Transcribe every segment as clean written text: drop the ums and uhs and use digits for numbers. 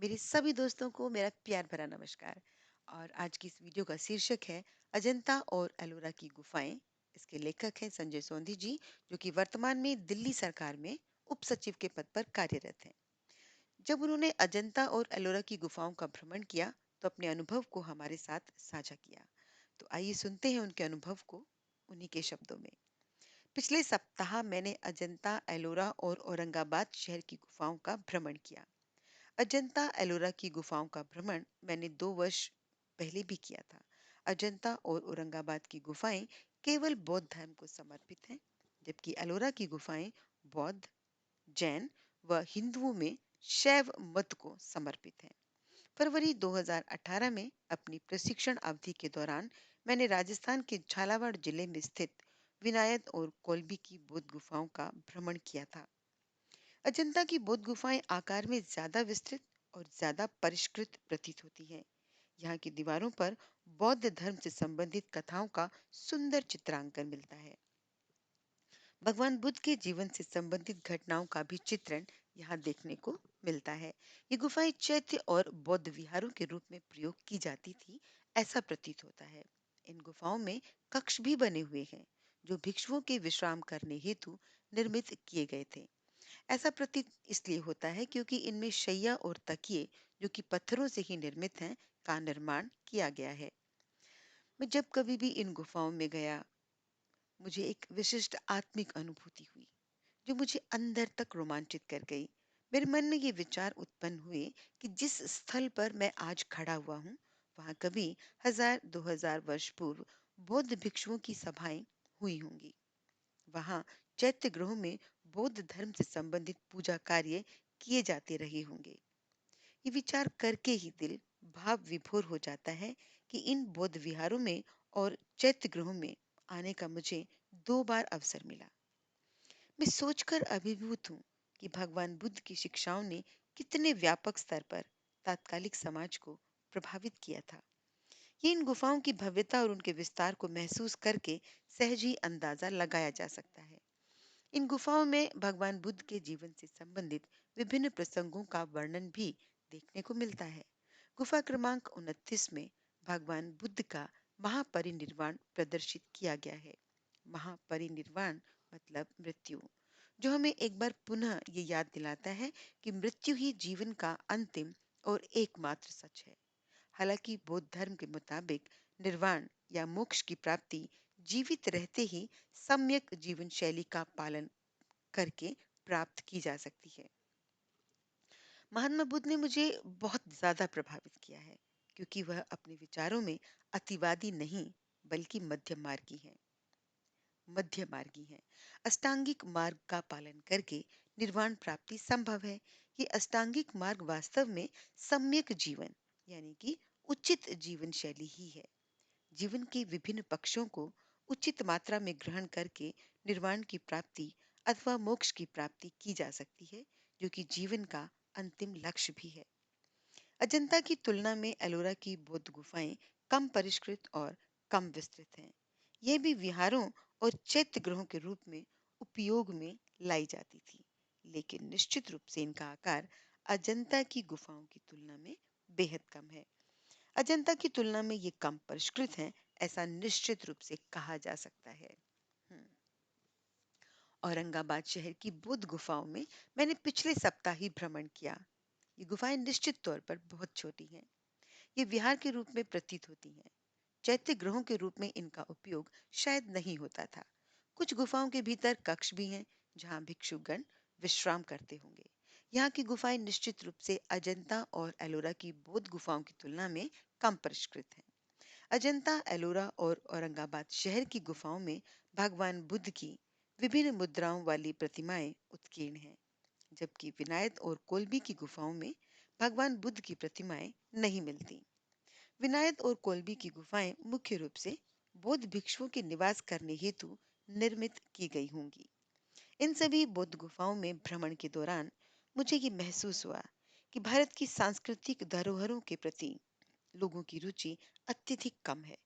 मेरे सभी दोस्तों को मेरा प्यार भरा नमस्कार। और आज की इस वीडियो का शीर्षक है अजंता और एलोरा की गुफाएं। इसके लेखक हैं संजय सोंधी जी, जो कि वर्तमान में दिल्ली सरकार में उप सचिव के पद पर कार्यरत हैं। जब उन्होंने अजंता और एलोरा की गुफाओं का भ्रमण किया तो अपने अनुभव को हमारे साथ साझा किया। तो आइए सुनते हैं उनके अनुभव को उन्हीं के शब्दों में। पिछले सप्ताह मैंने अजंता, एलोरा और औरंगाबाद शहर की गुफाओं का भ्रमण किया। अजंता एलोरा की गुफाओं का भ्रमण मैंने 2 वर्ष पहले भी किया था। अजंता और औरंगाबाद की गुफाएं केवल बौद्ध धर्म को समर्पित हैं, जबकि एलोरा की गुफाएं बौद्ध, जैन व हिंदुओं में शैव मत को समर्पित हैं। फरवरी 2018 में अपनी प्रशिक्षण अवधि के दौरान मैंने राजस्थान के झालावाड़ जिले में स्थित विनायक और कोलबी की बौद्ध गुफाओं का भ्रमण किया था। अजंता की बौद्ध गुफाएं आकार में ज्यादा विस्तृत और ज्यादा परिष्कृत प्रतीत होती हैं। यहाँ की दीवारों पर बौद्ध धर्म से संबंधित कथाओं का सुंदर चित्रांकन मिलता है। भगवान बुद्ध के जीवन से संबंधित घटनाओं का भी चित्रण यहाँ देखने को मिलता है। ये गुफाएं चैत्य और बौद्ध विहारों के रूप में प्रयोग की जाती थी, ऐसा प्रतीत होता है। इन गुफाओं में कक्ष भी बने हुए हैं, जो भिक्षुओं के विश्राम करने हेतु निर्मित किए गए थे। ऐसा प्रतीत इसलिए होता है क्योंकि इनमें शैया और तकिए, जो कि पत्थरों से ही निर्मित हैं, का निर्माण किया गया है। मैं जब कभी भी इन गुफाओं में गया, मुझे एक विशिष्ट आत्मिक अनुभूति हुई जो मुझे अंदर तक रोमांचित कर गई। मेरे मन में ये विचार उत्पन्न हुए कि जिस स्थल पर मैं आज खड़ा हुआ हूँ, वहां कभी 1000-2000 वर्ष पूर्व बौद्ध भिक्षुओं की सभाएं हुई होंगी। वहां चैत्य गृहों में बौद्ध धर्म से संबंधित पूजा कार्य किए जाते रहे होंगे। ये विचार करके ही दिल भाव विभोर हो जाता है कि इन बौद्ध विहारों में और चैत्य गृहों में आने का मुझे 2 बार अवसर मिला। मैं सोचकर अभिभूत हूँ कि भगवान बुद्ध की शिक्षाओं ने कितने व्यापक स्तर पर तात्कालिक समाज को प्रभावित किया था। ये इन गुफाओं की भव्यता और उनके विस्तार को महसूस करके सहज ही अंदाजा लगाया जा सकता है। इन गुफाओं में भगवान बुद्ध के जीवन से संबंधित विभिन्न प्रसंगों का वर्णन भी देखने को मिलता है। गुफा क्रमांक 29 में भगवान बुद्ध का महापरिनिर्वाण प्रदर्शित किया गया है। महापरिनिर्वाण मतलब मृत्यु, जो हमें एक बार पुनः ये याद दिलाता है कि मृत्यु ही जीवन का अंतिम और एकमात्र सच है। हालांकि बौद्ध धर्म के मुताबिक निर्वाण या मोक्ष की प्राप्ति जीवित रहते ही सम्यक जीवन शैली का पालन करके प्राप्त की जा सकती है। महात्मा बुद्ध ने मुझे बहुत ज्यादा प्रभावित किया है, क्योंकि वह अपने विचारों में अतिवादी नहीं बल्कि मध्य मार्गी हैं। अष्टांगिक मार्ग का पालन करके निर्वाण प्राप्ति संभव है। ये अष्टांगिक मार्ग वास्तव में सम्यक जीवन यानी कि उचित जीवन शैली ही है। जीवन के विभिन्न पक्षों को उचित मात्रा में ग्रहण करके निर्वाण की प्राप्ति अथवा मोक्ष की प्राप्ति की जा सकती है, जो कि जीवन का अंतिम लक्ष्य भी है। अजंता की तुलना में एलोरा की बौद्ध गुफाएं कम परिष्कृत और कम विस्तृत हैं। ये भी विहारों और चैत्य गृहों के रूप में उपयोग में लाई जाती थी, लेकिन निश्चित रूप से इनका आकार अजंता की गुफाओं की तुलना में बेहद कम है। अजंता की तुलना में ये कम परिष्कृत हैं, ऐसा निश्चित रूप से कहा जा सकता है। हम्म, औरंगाबाद शहर की बुद्ध गुफाओं में मैंने पिछले सप्ताह ही भ्रमण किया। ये गुफाएं निश्चित तौर पर बहुत छोटी हैं। ये विहार के रूप में प्रतीत होती हैं। चैत्य गृहों के रूप में इनका उपयोग शायद नहीं होता था। कुछ गुफाओं के भीतर कक्ष भी हैं, जहां भिक्षुगण विश्राम करते होंगे। यहाँ की गुफाएं निश्चित रूप से अजंता और एलोरा की बौद्ध गुफाओं की तुलना में कम परिष्कृत हैं। अजंता, एलोरा और औरंगाबाद शहर की गुफाओं में भगवान बुद्ध की विभिन्न मुद्राओं वाली प्रतिमाएं उत्कीर्ण हैं, जबकि विनायक और कोलबी की गुफाओं में भगवान बुद्ध की प्रतिमाएं नहीं मिलती। विनायक और कोलबी की गुफाएं मुख्य रूप से बौद्ध भिक्षुओं के निवास करने हेतु निर्मित की गई होंगी। इन सभी बौद्ध गुफाओं में भ्रमण के दौरान मुझे ये महसूस हुआ कि भारत की सांस्कृतिक धरोहरों के प्रति लोगों की रुचि अत्यधिक कम है।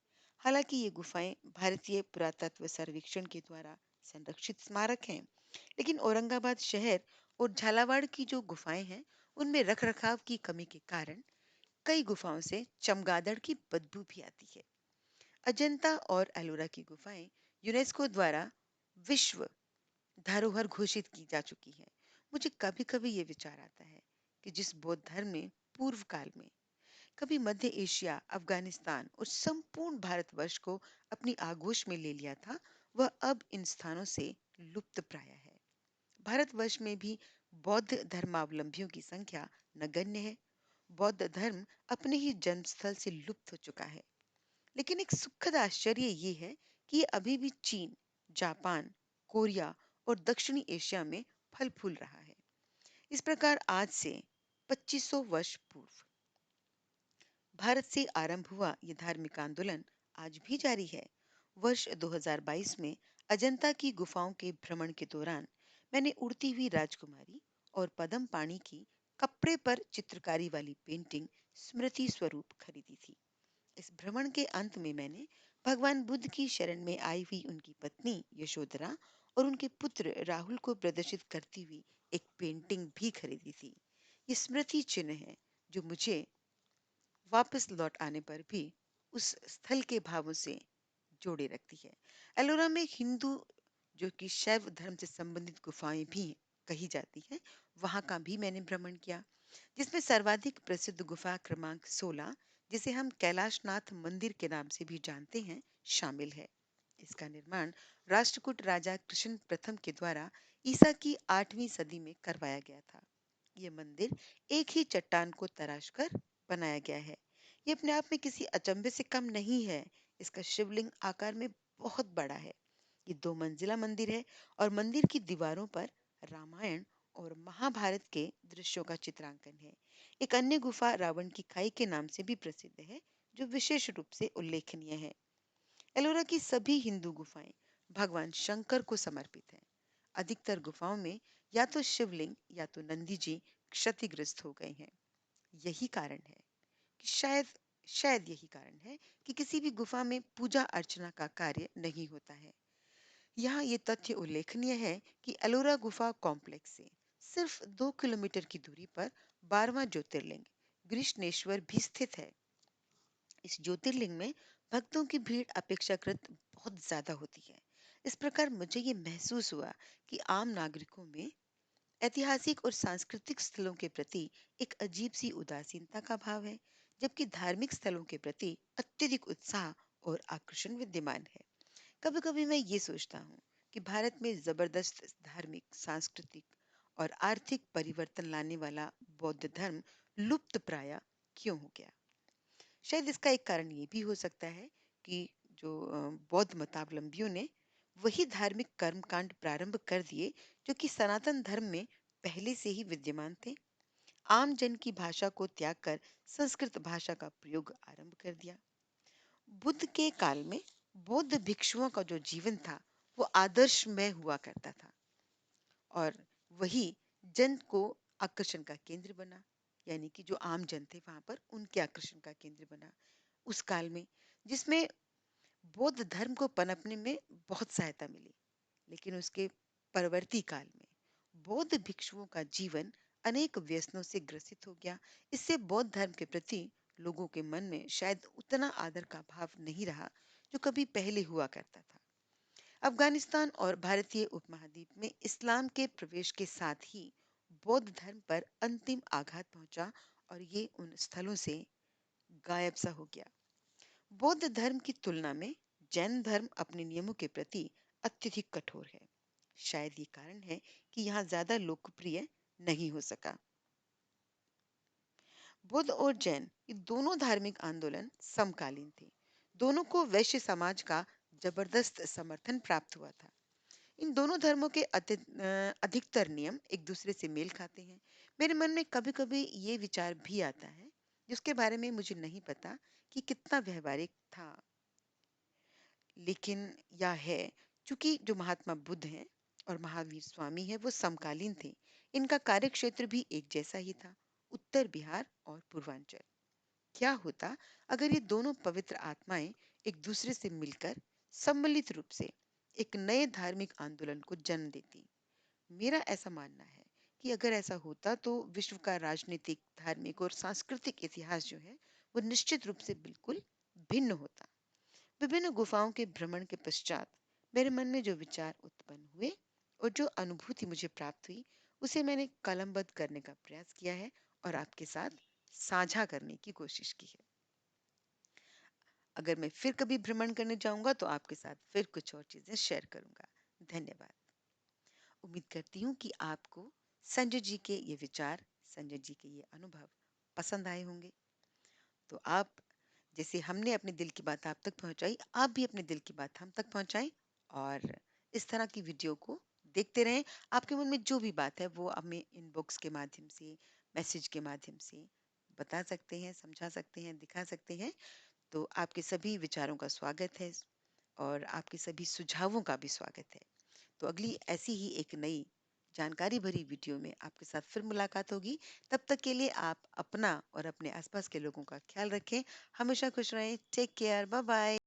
हालांकि ये गुफाएं भारतीय पुरातत्व सर्वेक्षण के द्वारा संरक्षित स्मारक हैं, लेकिन औरंगाबाद शहर और झालावाड़ की जो गुफाएं हैं, उनमें रखरखाव की कमी के कारण कई गुफाओं से चमगादड़ की बदबू भी आती है। अजंता और एलोरा की गुफाएं यूनेस्को द्वारा विश्व धरोहर घोषित की जा चुकी है। मुझे कभी कभी ये विचार आता है कि जिस बौद्ध धर्म ने पूर्व काल में कभी मध्य एशिया, अफगानिस्तान और संपूर्ण भारतवर्ष को अपनी आगोश में ले लिया था, वह अब इन स्थानों से लुप्त प्राय है। भारतवर्ष में भी बौद्ध धर्मावलंबियों की संख्या नगण्य है। बौद्ध धर्म अपने ही जन्मस्थल से लुप्त हो चुका है। लेकिन एक सुखद आश्चर्य ये है कि ये अभी भी चीन, जापान, कोरिया और दक्षिणी एशिया में फल फूल रहा है। इस प्रकार आज से 2500 वर्ष पूर्व भारत से आरंभ हुआ ये धार्मिक आंदोलन आज भी जारी है। वर्ष 2022 में अजंता की गुफाओं के भ्रमण के दौरान मैंने उड़ती हुई राजकुमारी और पद्म पाणी की कपड़े पर चित्रकारी वाली पेंटिंग स्मृति स्वरूप खरीदी थी। इस भ्रमण के अंत में मैंने भगवान बुद्ध की शरण में आई हुई उनकी पत्नी यशोधरा और उनके पुत्र राहुल को प्रदर्शित करती हुई एक पेंटिंग भी खरीदी थी। ये स्मृति चिन्ह है जो मुझे वापस लौट आने पर भी उस स्थल के भावों से जोड़े रखती है। एलोरा में हिंदू जो कि शैव धर्म से संबंधित गुफाएं भी कही जाती है, वहां का भी मैंने भ्रमण किया, जिसमें सर्वाधिक प्रसिद्ध गुफा क्रमांक 16, जिसे हम कैलाशनाथ मंदिर के नाम से भी जानते हैं, शामिल है। इसका निर्माण राष्ट्रकूट राजा कृष्ण प्रथम के द्वारा ईसा की 8वीं सदी में करवाया गया था। ये मंदिर एक ही चट्टान को तराशकर बनाया गया है। ये अपने आप में किसी अचंभे से कम नहीं है। इसका शिवलिंग आकार में बहुत बड़ा है। ये 2 मंजिला मंदिर है और मंदिर की दीवारों पर रामायण और महाभारत के दृश्यों का चित्रांकन है। एक अन्य गुफा रावण की खाई के नाम से भी प्रसिद्ध है, जो विशेष रूप से उल्लेखनीय है। एलोरा की सभी हिंदू गुफाएं भगवान शंकर को समर्पित हैं। अधिकतर गुफाओं में या तो शिवलिंग या तो नंदी जी क्षतिग्रस्त हो गए हैं। यही कारण है कि शायद यही कारण है कि किसी भी गुफा में पूजा अर्चना का कार्य नहीं होता है। यहाँ ये तथ्य उल्लेखनीय है कि एलोरा गुफा कॉम्प्लेक्स से सिर्फ 2 किलोमीटर की दूरी पर 12वां ज्योतिर्लिंग ग्रीष्णेश्वर भी स्थित है। इस ज्योतिर्लिंग में भक्तों की भीड़ अपेक्षाकृत बहुत ज्यादा होती है। इस प्रकार मुझे ये महसूस हुआ कि आम नागरिकों में ऐतिहासिक और सांस्कृतिक स्थलों के प्रति एक अजीब सी उदासीनता का भाव है, जबकि धार्मिक स्थलों के प्रति अत्यधिक उत्साह और आकर्षण विद्यमान है। कभी कभी मैं ये सोचता हूँ कि भारत में जबरदस्त धार्मिक, सांस्कृतिक और आर्थिक परिवर्तन लाने वाला बौद्ध धर्म लुप्त प्राय क्यों हो गया। शायद इसका एक कारण ये भी हो सकता है कि जो बौद्ध मतावलंबियों ने वही धार्मिक कर्मकांड प्रारंभ कर दिए जो कि सनातन धर्म में पहले से ही विद्यमान थे। आम जन की भाषा को त्याग कर संस्कृत भाषा का प्रयोग आरंभ कर दिया। बुद्ध के काल में बौद्ध भिक्षुओं का जो जीवन था वो आदर्शमय हुआ करता था और वही जन को आकर्षण का केंद्र बना, यानी कि जो आम जन थे वहां पर उनके आकर्षण का केंद्र बना उस काल में, जिसमें बौद्ध धर्म को पनपने में बहुत सहायता मिली। लेकिन उसके परवर्ती काल में बौद्ध भिक्षुओं का जीवन अनेक व्यसनों से ग्रसित हो गया। इससे बौद्ध धर्म के प्रति लोगों के मन में शायद उतना आदर का भाव नहीं रहा जो कभी पहले हुआ करता था। अफगानिस्तान और भारतीय उपमहाद्वीप में इस्लाम के प्रवेश के साथ ही बौद्ध धर्म पर अंतिम आघात पहुंचा और ये उन स्थलों से गायब सा हो गया। बौद्ध धर्म की तुलना में जैन धर्म अपने नियमों के प्रति अत्यधिक कठोर है। शायद ये कारण है कि यहाँ ज्यादा लोकप्रिय नहीं हो सका। बुद्ध और जैन ये दोनों धार्मिक आंदोलन समकालीन थे। दोनों को वैश्य समाज का जबरदस्त समर्थन प्राप्त हुआ था। इन दोनों धर्मों के अधिकतर नियम एक दूसरे से मेल खाते हैं। मेरे मन में कभी कभी ये विचार भी आता है, जिसके बारे में मुझे नहीं पता कि कितना व्यवहारिक था, लेकिन यह है, चूंकि जो महात्मा बुद्ध हैं और महावीर स्वामी है वो समकालीन थे। इनका कार्य क्षेत्र भी एक जैसा ही था, उत्तर बिहार और पूर्वांचल। क्या होता अगर ये दोनों पवित्र आत्माएं एक दूसरे से मिलकर सम्मिलित रूप से एक नए धार्मिक आंदोलन को जन्म देती। मेरा ऐसा मानना है कि अगर ऐसा होता तो विश्व का राजनीतिक, धार्मिक और सांस्कृतिक इतिहास जो है वो निश्चित रूप से बिल्कुल भिन्न होता। विभिन्न गुफाओं के भ्रमण के पश्चात मेरे मन में जो विचार उत्पन्न हुए और जो अनुभूति मुझे प्राप्त हुई, उसे मैंने कलमबद्ध करने का प्रयास किया है और आपके साथ साझा करने की कोशिश की है। अगर मैं फिर कभी भ्रमण करने जाऊंगा तो आपके साथ फिर कुछ और चीजें शेयर करूंगा। धन्यवाद। उम्मीद करती हूँ कि आपको संजय जी के ये विचार, संजय जी के ये अनुभव पसंद आए होंगे। तो आप, जैसे हमने अपने दिल की बात आप तक पहुंचाई, आप भी अपने दिल की बात हम तक पहुंचाएं और इस तरह की वीडियो को देखते रहें। आपके मन में जो भी बात है वो हमें इनबॉक्स के माध्यम से, मैसेज के माध्यम से बता सकते हैं, समझा सकते हैं, दिखा सकते हैं। तो आपके सभी विचारों का स्वागत है और आपके सभी सुझावों का भी स्वागत है। तो अगली ऐसी ही एक नई जानकारी भरी वीडियो में आपके साथ फिर मुलाकात होगी। तब तक के लिए आप अपना और अपने आसपास के लोगों का ख्याल रखें। हमेशा खुश रहें। Take care. Bye bye.